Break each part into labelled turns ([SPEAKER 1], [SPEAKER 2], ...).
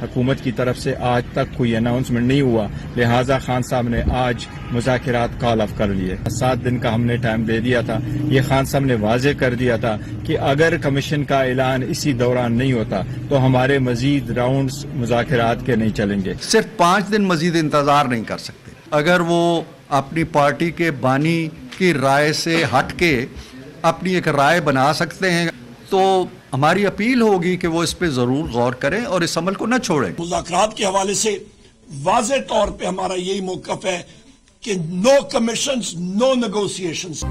[SPEAKER 1] हुकूमत की तरफ से आज तक कोई अनाउंसमेंट नहीं हुआ, लिहाजा खान साहब ने आज मुज़ाकरात कॉल ऑफ कर लिए। 7 दिन का हमने टाइम दे दिया था। ये खान साहब ने वाजे कर दिया था कि अगर कमीशन का ऐलान इसी दौरान नहीं होता तो हमारे मजीद राउंड्स मुज़ाकरात के नहीं चलेंगे।
[SPEAKER 2] सिर्फ 5 दिन मजीद इंतजार नहीं कर सकते। अगर वो अपनी पार्टी के बानी की राय से हट के अपनी एक राय बना सकते हैं तो हमारी अपील होगी कि वो इस पे जरूर गौर करें और इस अमल को न छोड़ें।
[SPEAKER 3] मुज़ाकरात के हवाले से वाज़े तौर पे हमारा यही मौक़िफ़ है कि नो कमीशंस, नो नेगोशिएशंस।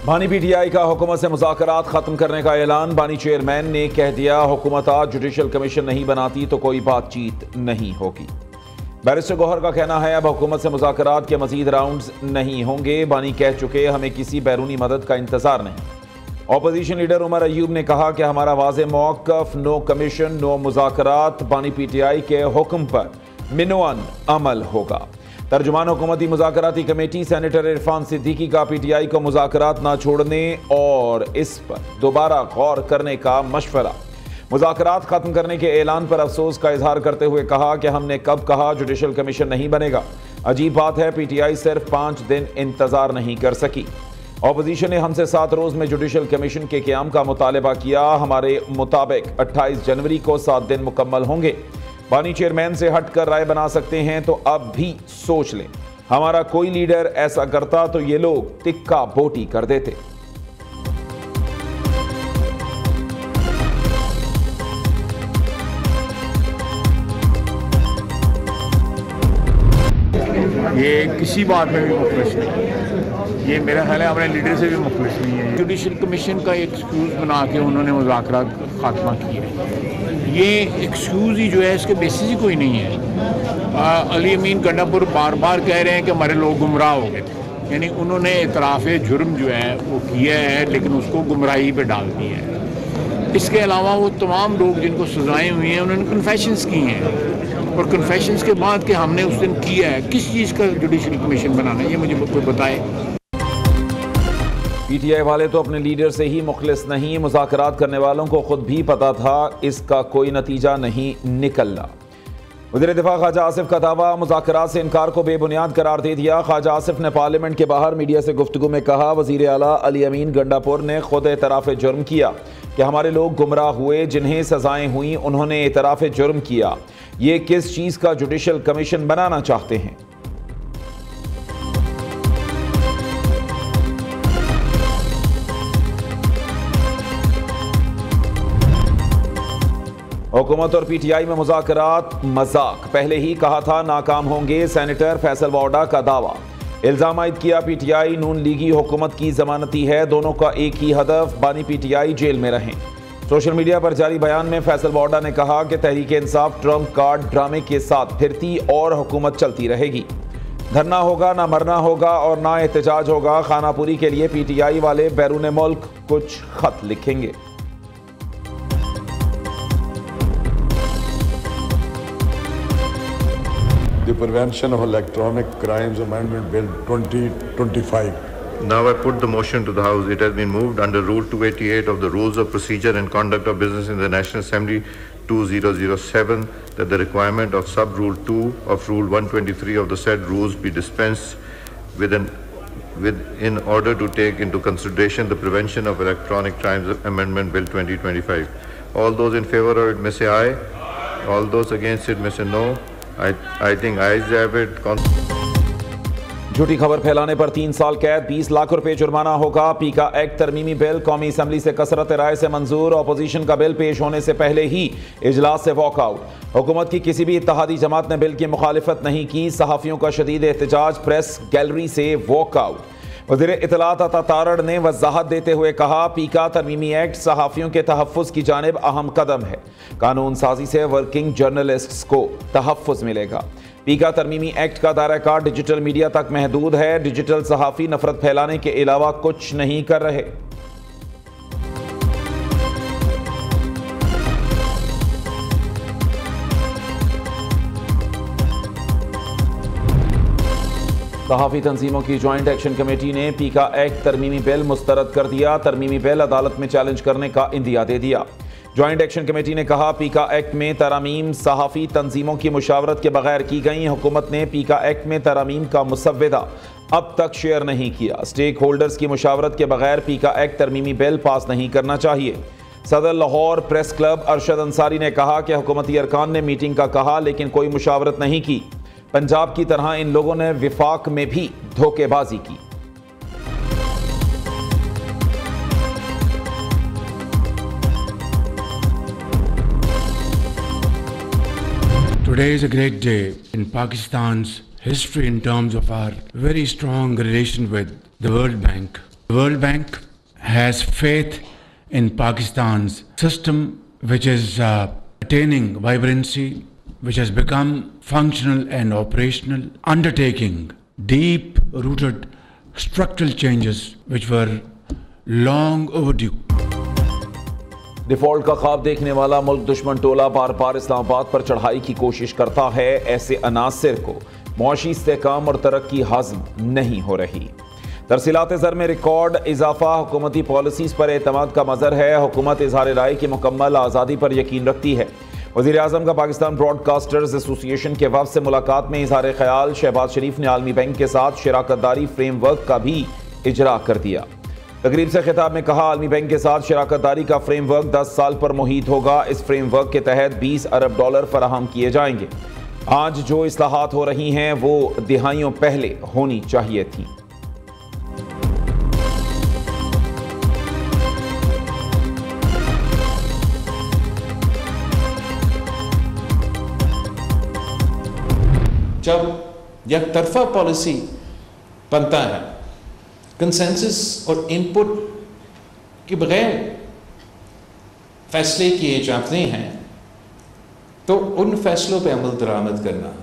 [SPEAKER 4] बानी पीटीआई का हुकूमत से मुज़ाकरात खत्म करने का ऐलान। बानी चेयरमैन ने कह दिया, हुकूमत आज जुडिशल कमीशन नहीं बनाती तो कोई बातचीत नहीं होगी। बैरिस्टर गौहर का कहना है, अब हुकूमत से मुज़ाकरात के मजीद राउंड्स नहीं होंगे। बानी कह चुके, हमें किसी बैरूनी मदद का इंतजार नहीं। ऑपोजिशन लीडर उमर अयूब ने कहा कि हमारा वाज़े मौक़िफ़ नो कमीशन नो मुज़ाकरात, बानी पीटीआई के हुक्म पर मिनोअन अमल होगा। तर्जुमान हुकूमती मुज़ाकराती कमेटी सेनेटर इरफान सिद्दीकी का पीटीआई को मुज़ाकरात ना छोड़ने और इस पर दोबारा गौर करने का मशवरा। मुज़ाकरात खत्म करने के ऐलान पर अफसोस का इजहार करते हुए कहा कि हमने कब कहा जुडिशल कमीशन नहीं बनेगा। अजीब बात है, पीटीआई सिर्फ 5 दिन इंतजार नहीं कर सकी। ऑपोजिशन ने हमसे 7 रोज में जुडिशल कमीशन के क़याम का मुतालबा किया। हमारे मुताबिक 28 जनवरी को 7 दिन मुकम्मल होंगे। बानी चेयरमैन से हटकर राय बना सकते हैं तो अब भी सोच लें। हमारा कोई लीडर ऐसा करता तो ये लोग तिक्का बोटी कर देते।
[SPEAKER 5] ये किसी बात में भी मुखलिस नहीं, ये मेरा ख्याल है अपने लीडर से भी मुखलिस नहीं है। जुडिशल कमीशन का एक्सक्यूज़ बना के उन्होंने मुज़ाकरात खात्मा किया। ये एक्सक्यूज़ ही जो है इसके बेसिस ही कोई नहीं है। अली अमीन गंडापुर बार बार कह रहे हैं कि हमारे लोग गुमराह हो गए थे, यानी उन्होंने इतराफ़ जुर्म जो है वो किया है लेकिन उसको गुमराही पे डाल दिया है। इसके अलावा वो तमाम लोग जिनको सजाएं हुई हैं उन्होंने कन्फेशंस की हैं और कन्फेशंस के बाद कि हमने उस दिन किया है, किस चीज़ का जुडिशल कमीशन बनाना, ये मुझे कोई बताए।
[SPEAKER 4] पीटीआई वाले तो अपने लीडर से ही मुखलिस नहीं, मुज़ाकरात करने वालों को खुद भी पता था इसका कोई नतीजा नहीं निकलना। वज़ीर दिफा ख्वाजा आसिफ का दावा, मुज़ाकरात से इनकार को बेबुनियाद करार दे दिया। ख्वाजा आसिफ ने पार्लियामेंट के बाहर मीडिया से गुफ्तगू में कहा, वज़ीर आला अली अमीन गंडापुर ने खुद एतराफ़ जुर्म किया कि हमारे लोग गुमराह हुए, जिन्हें सजाएं हुई उन्होंने एतराफ़ जुर्म किया। ये किस चीज़ का जुडिशल कमीशन बनाना चाहते हैं? हुकूमत और पीटीआई में मुज़ाकरात मजाक, पहले ही कहा था नाकाम होंगे। सेनेटर फैसल वाडा का दावा। इल्ज़ाम आयद किया, पीटीआई नून लीगी हुकूमत की जमानती है, दोनों का एक ही हदफ, बानी पीटीआई जेल में रहें। सोशल मीडिया पर जारी बयान में फैसल वाडा ने कहा कि तहरीक इंसाफ ट्रम्प कार्ड ड्रामे के साथ फिरती और हुकूमत चलती रहेगी। धरना होगा, ना मरना होगा और ना एहतजाज होगा। खानापुरी के लिए पीटीआई वाले बैरून मुल्क कुछ खत लिखेंगे।
[SPEAKER 6] The Prevention of Electronic Crimes Amendment Bill 2025.
[SPEAKER 7] Now I put the motion to the House. It has been moved under Rule 288 of the Rules of Procedure and Conduct of Business in the National Assembly 2007 that the requirement of Sub-Rule 2 of Rule 123 of the said rules be dispensed with in order to take into consideration the Prevention of Electronic Crimes Amendment Bill 2025. All those in favor of it may say aye. All those against it may say no. I think ayes have it.
[SPEAKER 4] झूठी खबर फैलाने पर 3 साल कैद, 20 लाख रुपए जुर्माना होगा। पीका एक्ट तरमीमी बिल कौमी असम्बली से कसरत राय से मंजूर। अपोजिशन का बिल पेश होने से पहले ही इजलास से वॉकआउट। हुकूमत की किसी भी इत्तेहादी जमात ने बिल की मुखालिफत नहीं की। सहाफ़ियों का शदीद एहतजाज, प्रेस गैलरी से वॉकआउट। वज़ीर इत्तलात अता तारड़ ने वजाहत देते हुए कहा, पीका तरमीमी एक्ट सहाफ़ियों के तहफ़्फ़ुज़ की जानिब अहम कदम है। कानून साजी से वर्किंग जर्नलिस्ट्स को तहफ़्फ़ुज़ मिलेगा। पीका तरमीमी एक्ट का दायरा कार डिजिटल मीडिया तक महदूद है। डिजिटल सहाफ़ी नफरत फैलाने के अलावा कुछ नहीं कर रहे। सहाफ़ी तंजीमों की ज्वाइंट एक्शन कमेटी ने पीका एक्ट तरमीमी बिल मुस्तरद कर दिया। तरमीमी बिल अदालत में चैलेंज करने का इंदिया दे दिया। ज्वाइंट एक्शन कमेटी ने कहा पीका एक्ट में तरामीम सहाफ़ी तंजीमों की मुशावरत के बगैर की गई। हुकूमत ने पीका एक्ट में तरामीम का मुसव्वदा अब तक शेयर नहीं किया। स्टेक होल्डर्स की मुशावरत के बगैर पीका एक्ट तरमीमी बिल पास नहीं करना चाहिए। सदर लाहौर प्रेस क्लब अरशद अंसारी ने कहा कि हुकूमती अरकान ने मीटिंग का कहा लेकिन कोई मुशावरत नहीं की। पंजाब की तरह इन लोगों ने विफाक में भी धोखेबाजी की।
[SPEAKER 8] Today is a great day in Pakistan's history in terms of our very strong relation with the World Bank. The World Bank has faith in Pakistan's system, which is attaining vibrancy, which has become functional and operational, undertaking deep-rooted structural changes which were long overdue.
[SPEAKER 4] Default का ख्वाब देखने वाला मुल्क दुश्मन टोला बार बार इस्लामाबाद पर चढ़ाई की कोशिश करता है। ऐसे अनासिर को मुआशी इस्तेहकाम और तरक्की हाज़िम नहीं हो रही। तरसीलात ज़र में रिकॉर्ड इजाफा हुकूमती पॉलिसीज़ पर एतमाद का मज़र है। हुकूमत इज़हार राय की मुकम्मल आज़ादी पर यकीन रखती है। वज़ीर आज़म का पाकिस्तान ब्रॉडकास्टर्स एसोसिएशन के वफ़द से मुलाकात में इज़हार ख्याल। शहबाज शरीफ ने आलमी बैंक के साथ शराकतदारी फ्रेमवर्क का भी इजरा कर दिया। तकरीब से खिताब में कहा आलमी बैंक के साथ शराकतदारी का फ्रेमवर्क 10 साल पर मुहीत होगा। इस फ्रेमवर्क के तहत $20 अरब फराहम किए जाएंगे। आज जो इस्लाहात हो रही हैं वो दिहाइयों पहले होनी चाहिए थी।
[SPEAKER 9] जब एक तरफा पॉलिसी बनता है, कंसेंसस और इनपुट के बगैर फैसले किए जाते हैं तो उन फैसलों पे अमल दरामद करना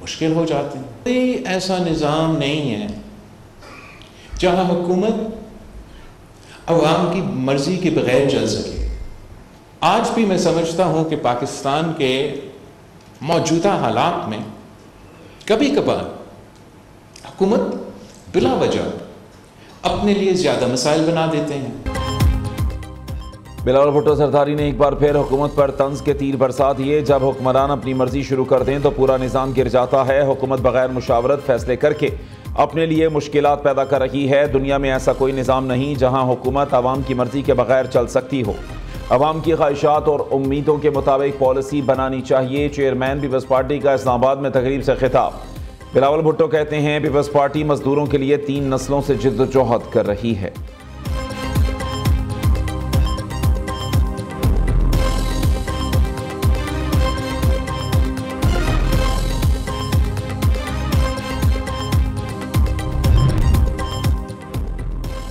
[SPEAKER 9] मुश्किल हो जाते हैं। कोई ऐसा निज़ाम नहीं है जहां हुकूमत अवाम की मर्जी के बगैर चल सके। आज भी मैं समझता हूं कि पाकिस्तान के मौजूदा हालात में कभी कभार हुकूमत बिला वजह अपने लिए ज्यादा मसाइल बना देते हैं।
[SPEAKER 4] बिलावल भुट्टो सरदारी ने एक बार फिर हुकूमत पर तंज के तीर बरसा दिए। जब हुक्मरान अपनी मर्जी शुरू कर दें तो पूरा निज़ाम गिर जाता है। हुकूमत बगैर मुशावरत फैसले करके अपने लिए मुश्किलात पैदा कर रही है। दुनिया में ऐसा कोई निज़ाम नहीं जहां हुकूमत आवाम की मर्जी के बगैर चल सकती हो। आवाम की ख्वाहिशात और उम्मीदों के मुताबिक पॉलिसी बनानी चाहिए। चेयरमैन पीपल्स पार्टी का इस्लामाबाद में तकरीब से खिताब। बिलावल भुट्टो कहते हैं पीपल्स पार्टी मजदूरों के लिए 3 नस्लों से जिद्दोजहद कर रही है।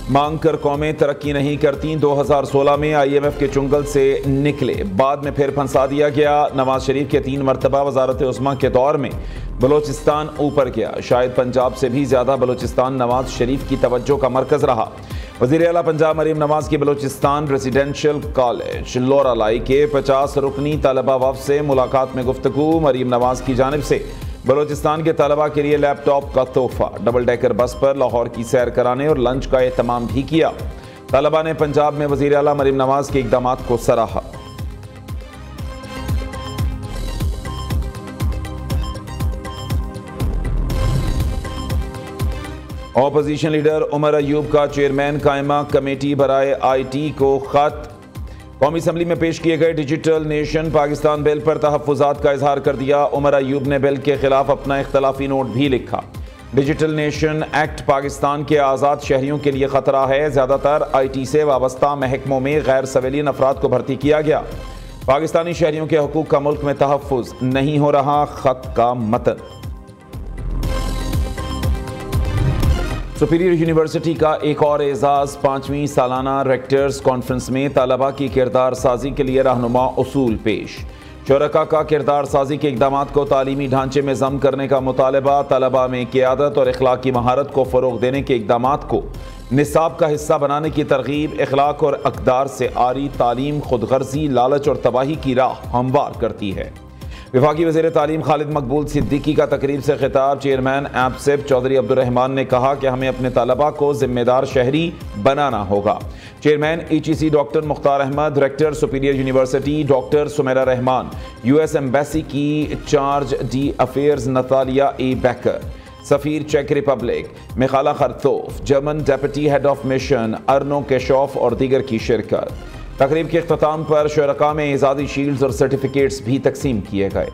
[SPEAKER 4] मांग कर कौमें तरक्की नहीं करती। 2016 में IMF के चुंगल से निकले, बाद में फिर फंसा दिया गया। नवाज शरीफ के 3 मरतबा वजारत उस्मा के दौर में बलोचिस्तान ऊपर गया। शायद पंजाब से भी ज्यादा बलोचिस्तान नवाज शरीफ की तवज्जो का मरकज रहा। वज़ीर आला पंजाब मरीम नवाज की बलोचिस्तान रेजिडेंशियल कॉलेज लोरालाई के 50 रुकनी तलबा वफ़द से मुलाकात में गुफ्तगू। मरीम नवाज की जानिब से बलोचिस्तान के तलबा के लिए लैपटॉप का तोहफा। डबल डेकर बस पर लाहौर की सैर कराने और लंच का एहतमाम भी किया। तलबा ने पंजाब में वज़ीर आला मरीम नवाज के इक़दामात को सराहा। ऑपोजिशन लीडर उमर अयूब का चेयरमैन कायमा कमेटी बराए IT को खत। कौमी असम्बली में पेश किए गए डिजिटल नेशन पाकिस्तान बिल पर तहफ़्फ़ुज़ात का इजहार कर दिया। उमर अयूब ने बिल के खिलाफ अपना इख्तलाफी नोट भी लिखा। डिजिटल नेशन एक्ट पाकिस्तान के आज़ाद शहरियों के लिए ख़तरा है। ज़्यादातर IT से वाबस्ता महकमों में गैर सिविलियन अफराद को भर्ती किया गया। पाकिस्तानी शहरियों के हकूक़ का मुल्क में तहफ़्फ़ुज़ नहीं हो रहा। खत का मतन। सुपीरियर यूनिवर्सिटी का एक और एजाज़ 5वीं सालाना रेक्टर्स कॉन्फ्रेंस में तलबा की किरदार साजी के लिए रहनुमा उसूल पेश। शुरका का किरदार साजी के इक़दामात को तालीमी ढांचे में ज़म करने का मुतालबा। तलबा में क़ियादत और इखलाक़ी महारत को फ़रोग़ देने के इक़दामात को निसाब का हिस्सा बनाने की तरग़ीब। इखलाक़ और अक़दार से आरी तालीम खुदगर्ज़ी, लालच और तबाही की राह हमवार करती है। वफाकी वज़ीर तालीम खालिद मकबूल सिद्दीकी का तकरीब से खिताब। चेयरमैन एपसेप चौधरी अब्दुर्रहमान ने कहा कि हमें अपने तलबा को जिम्मेदार शहरी बनाना होगा। Chairman EGC doctor Mukhtar Ahmed, director Superior University doctor Sumera Rehman, US embassy की charge d' affaires Natalia A Baker, सफ़ीर चेक Republic Michala Khartof, German deputy head of mission Arno Kirchhof और दीगर की शिरकत। तकरीब के इख्तिताम पर शुरका में एजाज़ी शील्ड्स और सर्टिफिकेट्स भी तकसीम किए गए।